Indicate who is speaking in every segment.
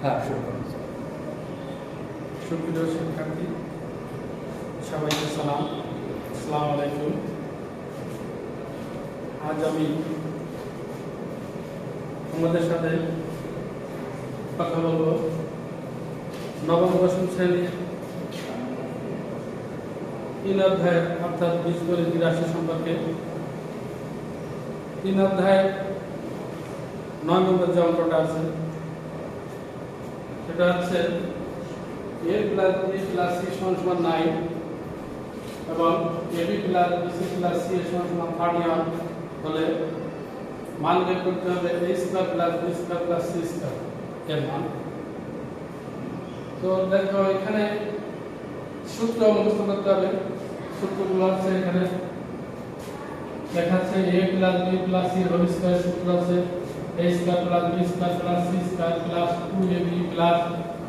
Speaker 1: হ্যাঁ, শুরু করুন।
Speaker 2: সুপ্রিয় শিক্ষার্থী, সবাইকে সালাম, আসসালামু আলাইকুম। আজ আমি তোমাদের সাথে কথা বলবো নবম দশম শ্রেণীর 3 অধ্যায় অর্থাৎ বীজগণিত রাশি সম্পর্কে। 3 অধ্যায় 9 নম্বর যে অঙ্কটা আছে সেটা হচ্ছে a plus b plus c সমান 9 এবং ab plus bc plus c সমান 31 হলে মান বের করতে হবে a square plus b square plus c square এর মান। তো দেখো এখানে সূত্র মুখস্থ করতে হবে। সূত্রগুলো আছে এখানে লেখা আছে a plus b plus c whole square সূত্র আছে a square plus b square plus c square plus 2ab plus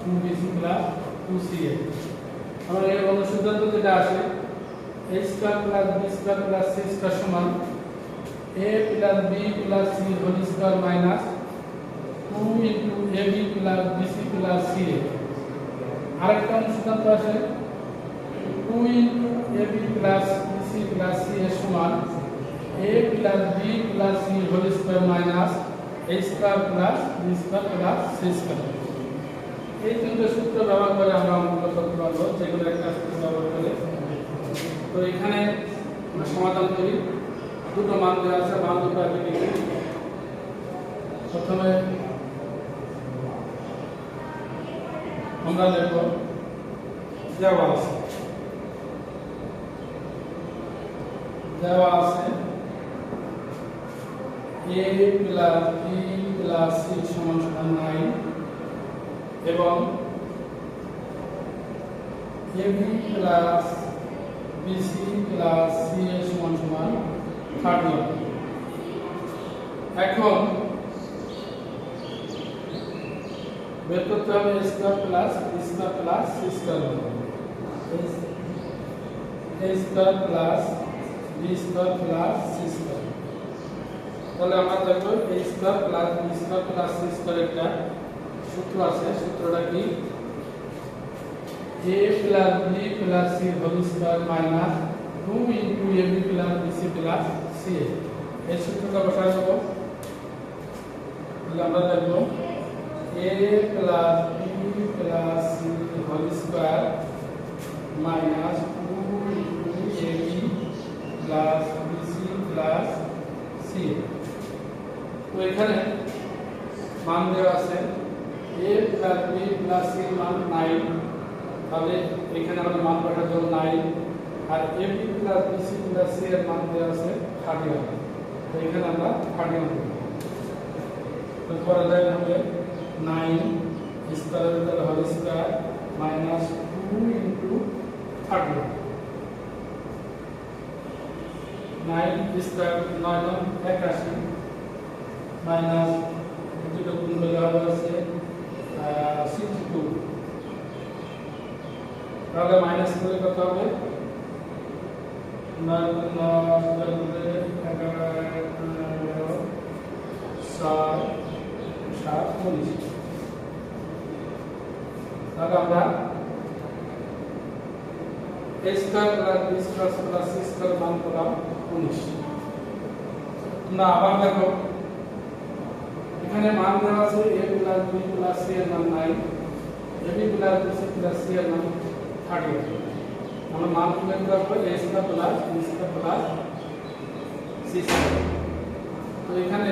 Speaker 2: 2bc plus 2ca। আমরা এর অনুসিদ্ধান্ত যেটা আসে a square plus b square plus c square সমান a plus b plus c whole square minus 2 into ab plus bc plus ca। আরেকটা অনুসিদ্ধান্ত আসে 2 into ab plus bc plus c এর সমান a plus b plus c whole square minus a square plus b square plus c square. এই তিনটে সূত্র ব্যবহার করে আমরা অঙ্কগুলো করতে পারবো, যেগুলো একটা সূত্র ব্যবহার করে। তো এখানে আমরা সমাধান করি। দুটো মান দেওয়া আছে, মান দুটো আগে লিখি। প্রথমে আমরা লিখব দেওয়া আছে a plus b plus c সমান 9 এবং ab plus bc plus c এর সমান 31। এখন বের করতে হবে a square plus b square plus c square. a square plus b square plus c square. তাহলে আমরা দেখব a square plus b square plus c square একটা সূত্র আছে। সূত্রটা কি? a plus b plus c whole square minus 2 into ab plus bc plus c। এই সূত্রটা বসায় দেব। তাহলে আমরা দেখব a plus b plus c whole square minus 2 into ab plus bc plus c। তো এখানে মান দেওয়া আছে a plus b plus c মান 9। তাহলে এখানে আমাদের মান বসাতে হবে 9 আর ab plus bc plus c এর মান দেওয়া আছে 31। তো এখানে আমরা 31 দেব। তো পরে দেওয়া হবে 9 square whole square minus 2 into 31। 9 square 9 81 minus দুটো গুণ করলে হবে আছে 62। তাহলে মাইনাস করে কত হবে? 9 তাহলে আমরা a square plus b square plus c square মান পেলাম 19। তোমরা আবার দেখো এখানে মান দেওয়া আছে a plus b plus c এর মান 9, ab plus bc plus c এর মান 30। আমরা মান তুলে রাখবো a square plus b square plus c square. তো এখানে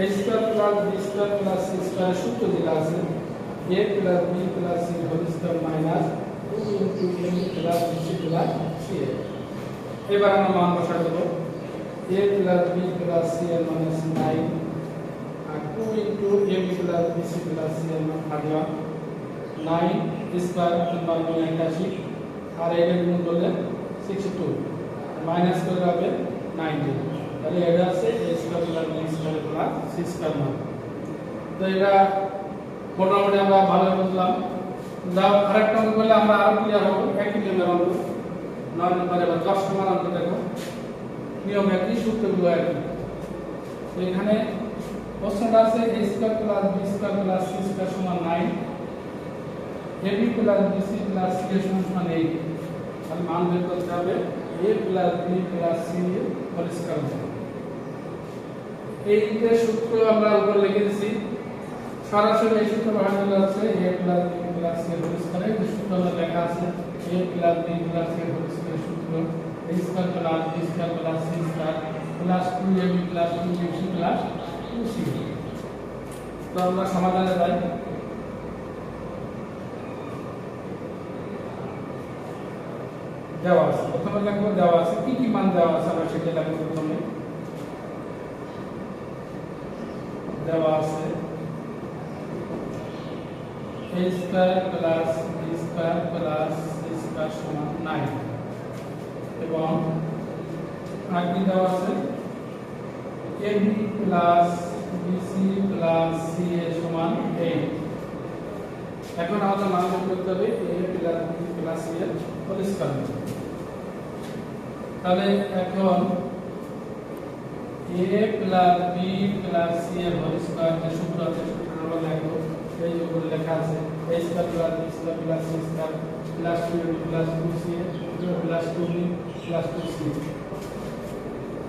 Speaker 2: a square plus b square plus c square সূত্র যেটা আছে a plus b plus c whole square minus 2 into ab plus bc plus c। এবার আমরা মান বসাই দেব। a plus b plus c এর মান 9 আর 2 into ab plus bc plus c এর মান 31। 9 স্কয়ার 81 আর এর গুণ করলে 62 মাইনাস করে হবে 90। তাহলে এটা আছে a square plus b square plus c square মান। তো এটা মোটামুটি আমরা ভালো বুঝলাম। যাও আরেকটা অঙ্ক করলে আমরা আরো ক্লিয়ার হবো। একই নিয়মের অঙ্ক 9 নম্বরে বা 10 নম্বর অঙ্ক দেখো নিয়ম একই, সূত্রগুলো একই। তো এখানে a প্রশ্নটা আছে a square plus b square plus c square সমান 9, ab plus bc plus c এর সমান 8। তাহলে মান বের করতে হবে a plus b plus c এর হোল স্কয়ার। এই যে সূত্র আমরা উপরে লিখে দিয়েছি, সরাসরি এই সূত্র ব্যবহার করা আছে a plus b plus c এর হোল স্কয়ার। এই সূত্র লেখা আছে a plus b plus c এর হোল স্কয়ার সূত্র a square plus b square plus c square plus 2ab plus 2bc plus 2c। তো আমরা সমাধানে যাই। দেওয়া আছে, প্রথমে লিখবো দেওয়া আছে কি কি মান দেওয়া আছে আমরা সেটা লিখব। প্রথমে দেওয়া আছে a square plus b square plus c square সমান 9 এবং আগে দেওয়া আছে ab plus bc plus c এর সমান 8। এখন আমাদের মান বের করতে হবে a plus b plus c এর হোল স্কয়ার। তাহলে এখন a plus b plus c এর হোল স্কয়ার যে সূত্র আছে সূত্রটা আমরা লিখব। এই যে উপরে লেখা আছে a square plus b square plus c square plus 2ab plus 2c plus 2b plus 2c।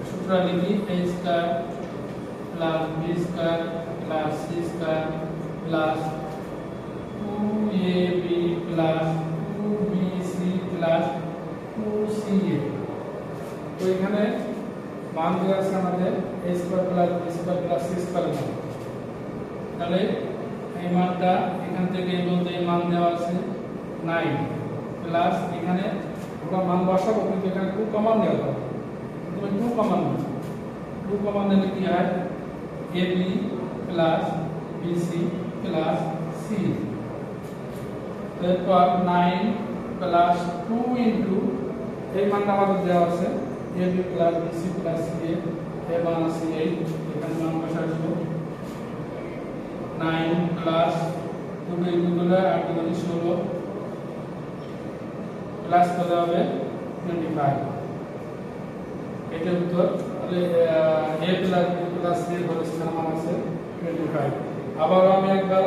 Speaker 2: সূত্র লিখি a square plus b square plus c square plus 2ab plus 2bc plus 2ca। তো এখানে মান দেওয়া আছে আমাদের a square plus b square plus c square. তাহলে এই মানটা এখান থেকে এই বলতে এই মান দেওয়া আছে 9 প্লাস এখানে আমরা মান বসাবো, কিন্তু এখানে 2 কমন দেওয়া হবে। তুমি 2 কমন নাও, 2 কমন দিলে কি হয় ab plus bc plus c। তারপর 9 প্লাস 2 ইনটু এই মানটা আমাদের দেওয়া আছে ab plus bc plus c এর মান আছে 8। এখানে মান বসাবো 9 প্লাস 2 ইনটু করলে 8 গুণ 16 প্লাস কত হবে 25। এটা উত্তর। তাহলে a plus b plus c এর হোল স্কয়ার মান আছে 25। আবার আমি একবার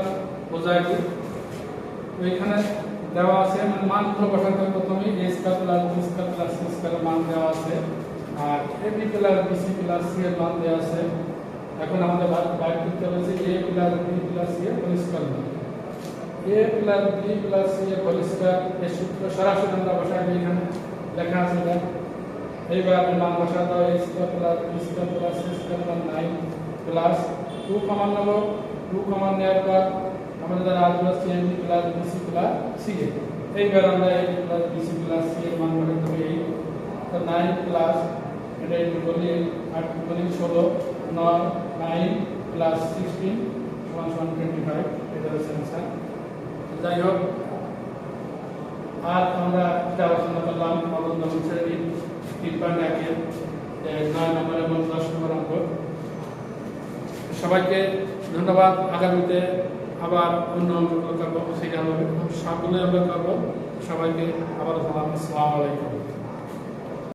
Speaker 2: বোঝাই দিই। তো এখানে দেওয়া আছে মানে মান তো বসাতে প্রথমে a square plus b square plus c square মান দেওয়া আছে আর ab plus bc plus c এর মান দেওয়া আছে। এখন আমাদের বাইর করতে হবে যে a plus b plus c এর হোল স্কয়ার মান। a plus b plus c এর হোল স্কয়ার এই সূত্র সরাসরি আমরা বসাই দিই। এখানে লেখা আছে এটা। এইবার আমরা মান বসাতে হবে a square plus b square plus c square মান 9 প্লাস 2 কমন নেব। 2 কমন নেওয়ার পর আমাদের দ্বারা আসবে ab plus bc plus c। এইবার আমরা ab plus bc plus c এর মান বসাতে হবে 8। তো 9 প্লাস এটা ইনটু করলে 8 গুণ 16 9 9 প্লাস 16 সমান সমান 25। এটা হচ্ছে आंसर। যাই হোক, আর আমরা এটা আলোচনা করলাম নবম দশম শ্রেণীর 3.1 এর 9 নম্বর এবং 10 নম্বর অঙ্ক। সবাইকে ধন্যবাদ। আগামীতে আবার অন্য অঙ্ক করবো, সেটা হবে সবগুলোই আমরা করবো। সবাইকে আবার আসসালামু আলাইকুম।